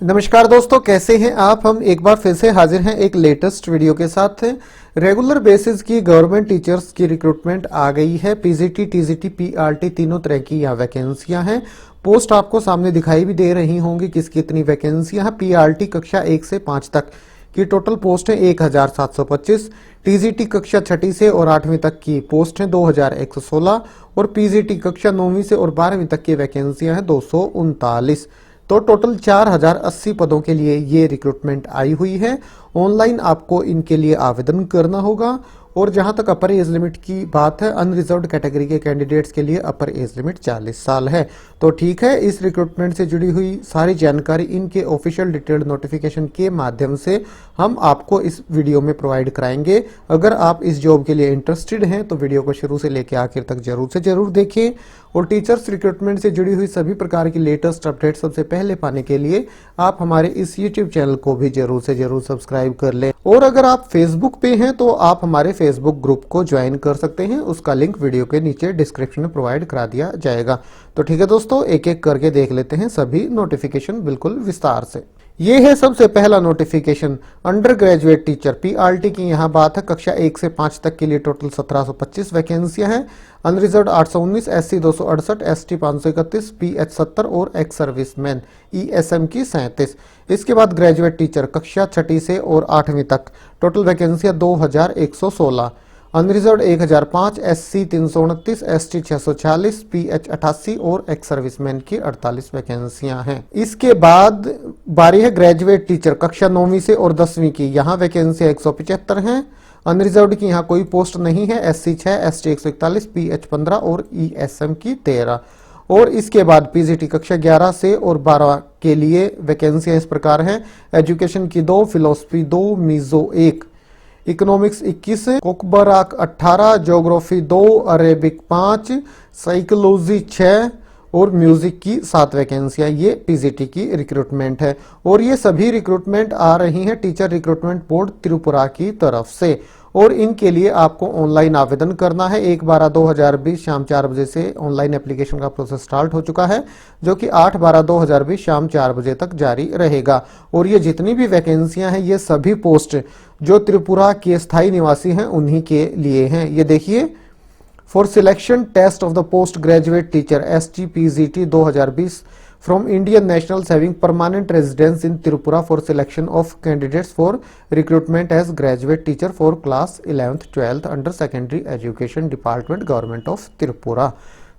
नमस्कार दोस्तों, कैसे हैं आप। हम एक बार फिर से हाजिर हैं एक लेटेस्ट वीडियो के साथ। रेगुलर बेसिस की गवर्नमेंट टीचर्स की रिक्रूटमेंट आ गई है। पीजीटी, टीजीटी, पीआरटी तीनों तरह की यहाँ वैकेंसियां हैं। पोस्ट आपको सामने दिखाई भी दे रही होंगी किसकी कितनी वैकेंसियां हैं। पीआरटी कक्षा 1 से 5 तक की टोटल पोस्ट है 1725। टीजीटी कक्षा 6 से और 8वीं तक की पोस्ट है 2116 और पीजीटी कक्षा 9वीं से और 12वीं तक की वैकेंसियां हैं 239। तो टोटल 4080 पदों के लिए ये रिक्रूटमेंट आई हुई है। ऑनलाइन आपको इनके लिए आवेदन करना होगा। और जहां तक अपर एज लिमिट की बात है, अनरिजर्व्ड कैटेगरी के कैंडिडेट्स के लिए अपर एज लिमिट 40 साल है। तो ठीक है, इस रिक्रूटमेंट से जुड़ी हुई सारी जानकारी इनके ऑफिशियल डिटेल्ड नोटिफिकेशन के माध्यम से हम आपको इस वीडियो में प्रोवाइड कराएंगे। अगर आप इस जॉब के लिए इंटरेस्टेड हैं तो वीडियो को शुरू से लेकर आखिर तक जरूर से जरूर देखें। और टीचर्स रिक्रूटमेंट से जुड़ी हुई सभी प्रकार की लेटेस्ट अपडेट सबसे पहले पाने के लिए आप हमारे इस यूट्यूब चैनल को भी जरूर से जरूर सब्सक्राइब कर लें। और अगर आप फेसबुक पे हैं तो आप हमारे फेसबुक ग्रुप को ज्वाइन कर सकते हैं। उसका लिंक वीडियो के नीचे डिस्क्रिप्शन में प्रोवाइड करा दिया जाएगा। तो ठीक है दोस्तों, एक एक करके देख लेते हैं सभी नोटिफिकेशन बिल्कुल विस्तार से। ये है सबसे पहला notification, under graduate teacher PRT की यहाँ बात है। कक्षा 1 से 5 तक के लिए टोटल 1725 वैकेंसियां हैं। अनरिजर्व्ड 819, एससी 268, एसटी 531, पीएच 70 और एक्स सर्विसमैन ईएसएम की 37। इसके बाद ग्रेजुएट टीचर कक्षा 6 से और 8वीं तक टोटल वैकेंसियां 2116। अनरिजर्व्ड 1005, एससी 329, एसटी 640, पीएच 88 और एक्स सर्विसमैन की 48 वैकेंसियां हैं। इसके बाद बारी है ग्रेजुएट टीचर कक्षा 9वीं से और 10वीं की। यहाँ वैकेंसियां 175 हैं। अनरिजर्व्ड की यहाँ कोई पोस्ट नहीं है। एससी 6, एसटी 141, पीएच 15 और ईएसएम की 13। और इसके बाद पीजीटी कक्षा 11 से और 12 के लिए वैकेंसियां इस प्रकार हैं। एजुकेशन की 2, philosophy 2, Mizo 1, economics 21, Kokborok 18, geography 2, Arabic 5, psychology 6 और म्यूजिक की 7 वैकेंसियां। ये पीजीटी की रिक्रूटमेंट है। और ये सभी रिक्रूटमेंट आ रही हैं टीचर रिक्रूटमेंट बोर्ड त्रिपुरा की तरफ से। और इनके लिए आपको ऑनलाइन आवेदन करना है। 1/12/2020 शाम 4 बजे से ऑनलाइन एप्लीकेशन का प्रोसेस स्टार्ट हो चुका है, जो कि 8/12/2020 शाम 4 बजे तक जारी रहेगा। और ये जितनी भी वैकेंसियां हैं ये सभी पोस्ट जो त्रिपुरा के स्थायी निवासी हैं उन्हीं के लिए हैं। ये देखिए, for selection test of the post graduate teacher STPGT 2020 from Indian nationals having permanent residence in Tripura for selection of candidates for recruitment as graduate teacher for class 11th 12th under secondary education department government of Tripura।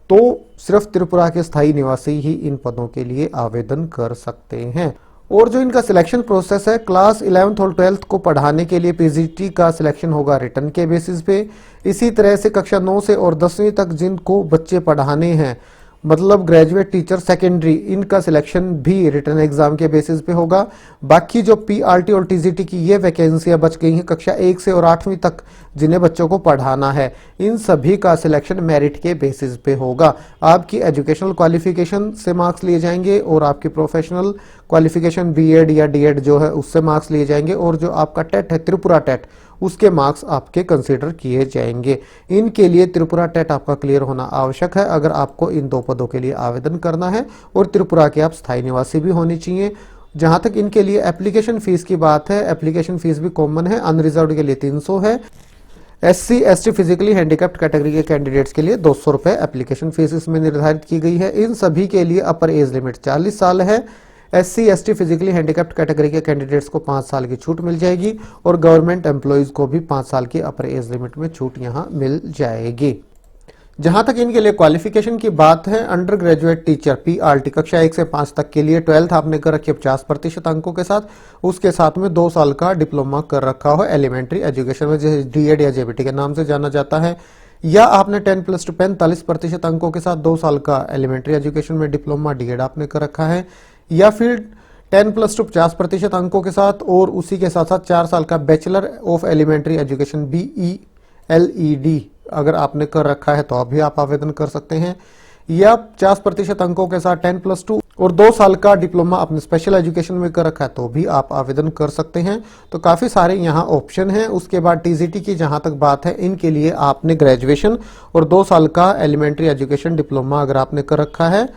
तो सिर्फ त्रिपुरा के स्थायी निवासी ही इन पदों के लिए आवेदन कर सकते हैं। और जो इनका सिलेक्शन प्रोसेस है, क्लास 11th और 12th को पढ़ाने के लिए पीजीटी का सिलेक्शन होगा रिटर्न के बेसिस पे। इसी तरह से कक्षा 9 से और 10वीं तक जिनको बच्चे पढ़ाने हैं, मतलब ग्रेजुएट टीचर सेकेंडरी, इनका सिलेक्शन भी रिटर्न एग्जाम के बेसिस पे होगा। बाकी जो पीआरटी और टीजीटी की ये वैकेंसियां बच गई हैं कक्षा 1 से और 8वीं तक जिन्हें बच्चों को पढ़ाना है, इन सभी का सिलेक्शन मेरिट के बेसिस पे होगा। आपकी एजुकेशनल क्वालिफिकेशन से मार्क्स लिए जाएंगे और आपकी प्रोफेशनल क्वालिफिकेशन बीएड या डीएड जो है उससे मार्क्स लिए जाएंगे। और जो आपका टेट है त्रिपुरा टेट, उसके मार्क्स आपके कंसीडर किए जाएंगे। इनके लिए त्रिपुरा टेट आपका क्लियर होना आवश्यक है अगर आपको इन 2 पदों के लिए आवेदन करना है। और त्रिपुरा के आप स्थायी निवासी भी होने चाहिए। जहां तक इनके लिए एप्लीकेशन फीस की बात है, एप्लीकेशन फीस भी कॉमन है। अनरिजर्व्ड के लिए 300 है। SC ST physically handicapped category के कैंडिडेट्स के लिए 200 रुपए एप्लीकेशन फीस इसमें निर्धारित की गई है। इन सभी के लिए अपर एज लिमिट 40 साल है। SC ST physically handicapped category के कैंडिडेट्स को 5 साल की छूट मिल जाएगी। और गवर्नमेंट एम्प्लॉयज को भी 5 साल की अपर एज लिमिट में छूट यहां मिल जाएगी। जहां तक इनके लिए क्वालिफिकेशन की बात है, अंडर ग्रेजुएट टीचर पीआरटी कक्षा 1 से 5 तक के लिए 12th आपने कर रखी है 50% अंकों के साथ। उसके साथ में 2 साल का डिप्लोमा कर रखा हो एलिमेंट्री एजुकेशन में, जैसे डीएड या जेबीटी के नाम से जाना जाता है। या आपने 10+2 45% अंकों के साथ 2 साल का एलिमेंट्री एजुकेशन में डिप्लोमा डीएड आपने कर रखा है। या फिर 10+2 50% अंकों के साथ और उसी के साथ साथ 4 साल का bachelor of elementary education BELED अगर आपने कर रखा है तो अभी आप आवेदन कर सकते हैं। या 50% अंकों के साथ 10+2 और 2 साल का डिप्लोमा अपने स्पेशल एजुकेशन में कर रखा है तो भी आप आवेदन कर सकते हैं। तो काफी सारे यहाँ ऑप्शन हैं। उसके बाद टीजीटी की जहां तक बात है, इनके लिए आपने ग्रेजुएशन और 2 साल का एलिमेंट्री एजुकेशन डिप्लोमा अगर आपने कर रखा है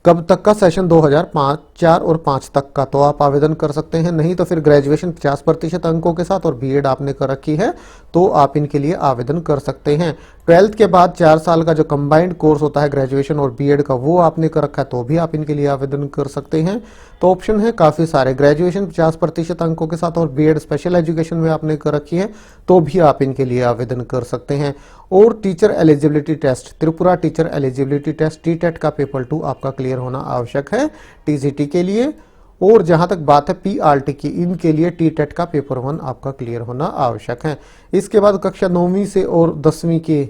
कब तक का? सेशन 2005, 4 और 5 तक का, तो आप आवेदन कर सकते हैं। नहीं तो फिर ग्रेजुएशन 50% अंकों के साथ और बीएड आपने कर रखी है तो आप इनके लिए आवेदन कर सकते हैं। 12th के बाद 4 साल का जो कंबाइंड कोर्स होता है ग्रेजुएशन और बीएड का, वो आपने कर रखा है तो भी आप इनके लिए आवेदन कर सकते हैं। तो ऑप्शन है काफ़ी सारे। ग्रेजुएशन 50% अंकों के साथ और बीएड स्पेशल एजुकेशन में आपने कर रखी है तो भी आप इनके लिए आवेदन कर सकते हैं। और teacher eligibility test, Tripura teacher eligibility test TTET का पेपर 2 आपका क्लियर होना आवश्यक है टीजीटी के लिए। और जहां तक बात है पीआरटी की, इनके लिए टीटेट का पेपर 1 आपका क्लियर होना आवश्यक है। इसके बाद कक्षा 9वीं से और 10वीं के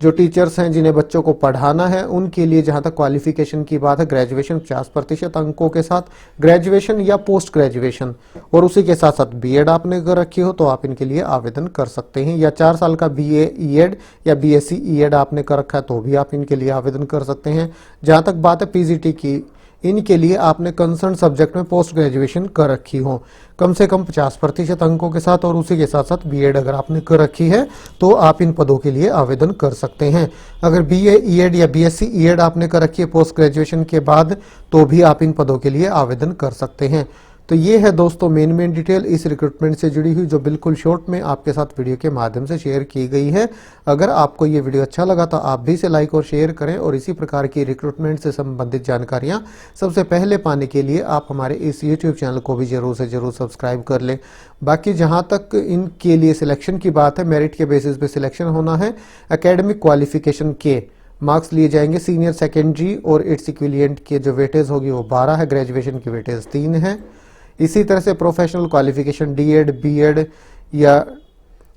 जो टीचर्स हैं जिन्हें बच्चों को पढ़ाना है, उनके लिए जहां तक क्वालिफिकेशन की बात है, ग्रेजुएशन 50% अंकों के साथ, ग्रेजुएशन या पोस्ट ग्रेजुएशन और उसी के साथ साथ बीएड आपने कर रखी हो तो आप इनके लिए आवेदन कर सकते हैं। या 4 साल का बीए ईएड या बीएससी ईएड आपने कर रखा है तो भी आप इनके लिए आवेदन कर सकते हैं। जहां तक बात है पीजीटी की, इनके लिए आपने कंसर्न सब्जेक्ट में पोस्ट ग्रेजुएशन कर रखी हो कम से कम 50% अंकों के साथ और उसी के साथ साथ बीएड अगर आपने कर रखी है तो आप इन पदों के लिए आवेदन कर सकते हैं। अगर बीए ईएड या बीएससी ईएड आपने कर रखी है पोस्ट ग्रेजुएशन के बाद तो भी आप इन पदों के लिए आवेदन कर सकते हैं। तो ये है दोस्तों मेन डिटेल इस रिक्रूटमेंट से जुड़ी हुई, जो बिल्कुल शॉर्ट में आपके साथ वीडियो के माध्यम से शेयर की गई है। अगर आपको ये वीडियो अच्छा लगा तो आप भी इसे लाइक और शेयर करें और इसी प्रकार की रिक्रूटमेंट से संबंधित जानकारियां सबसे पहले पाने के लिए आप हमारे इस यूट्यूब चैनल को भी जरूर से जरूर सब्सक्राइब कर लें। बाकी जहां तक इनके लिए सिलेक्शन की बात है, मेरिट के बेसिस पे सिलेक्शन होना है। एकेडमिक क्वालिफिकेशन के मार्क्स लिए जाएंगे। सीनियर सेकेंडरी और इट्स इक्विलिएंट के जो वेटेज होगी वो 12 है, ग्रेजुएशन की वेटेज 3 है। इसी तरह से प्रोफेशनल क्वालिफिकेशन डीएड, बीएड या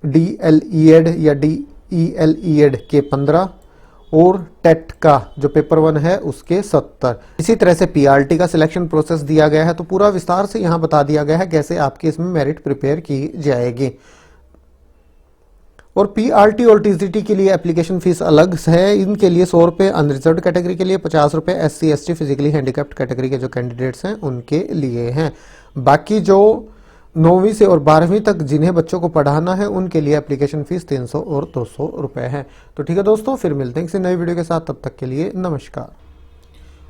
डीएलईएड या डीईएलईएड के 15 और टेट का जो पेपर 1 है उसके 70। इसी तरह से पीआरटी का सिलेक्शन प्रोसेस दिया गया है, तो पूरा विस्तार से यहाँ बता दिया गया है कैसे आपकी इसमें मेरिट प्रिपेयर की जाएगी। और पीआरटी और टीजीटी के लिए एप्लीकेशन फीस अलग है। इनके लिए 100 रुपये अनरिजर्व्ड कैटेगरी के लिए, 50 रुपये SC ST physically handicapped category के जो कैंडिडेट्स हैं उनके लिए हैं। बाकी जो 9वीं से और 12वीं तक जिन्हें बच्चों को पढ़ाना है उनके लिए एप्लीकेशन फीस 300 और 200 रुपये है। तो ठीक है दोस्तों, फिर मिलते हैं किसी नई वीडियो के साथ, तब तक के लिए नमस्कार।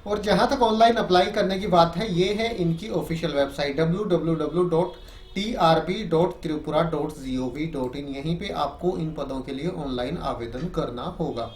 और जहां तक ऑनलाइन अप्लाई करने की बात है, ये है इनकी ऑफिशियल वेबसाइट www.trb.tripura.gov.in। यहीं पे आपको इन पदों के लिए ऑनलाइन आवेदन करना होगा।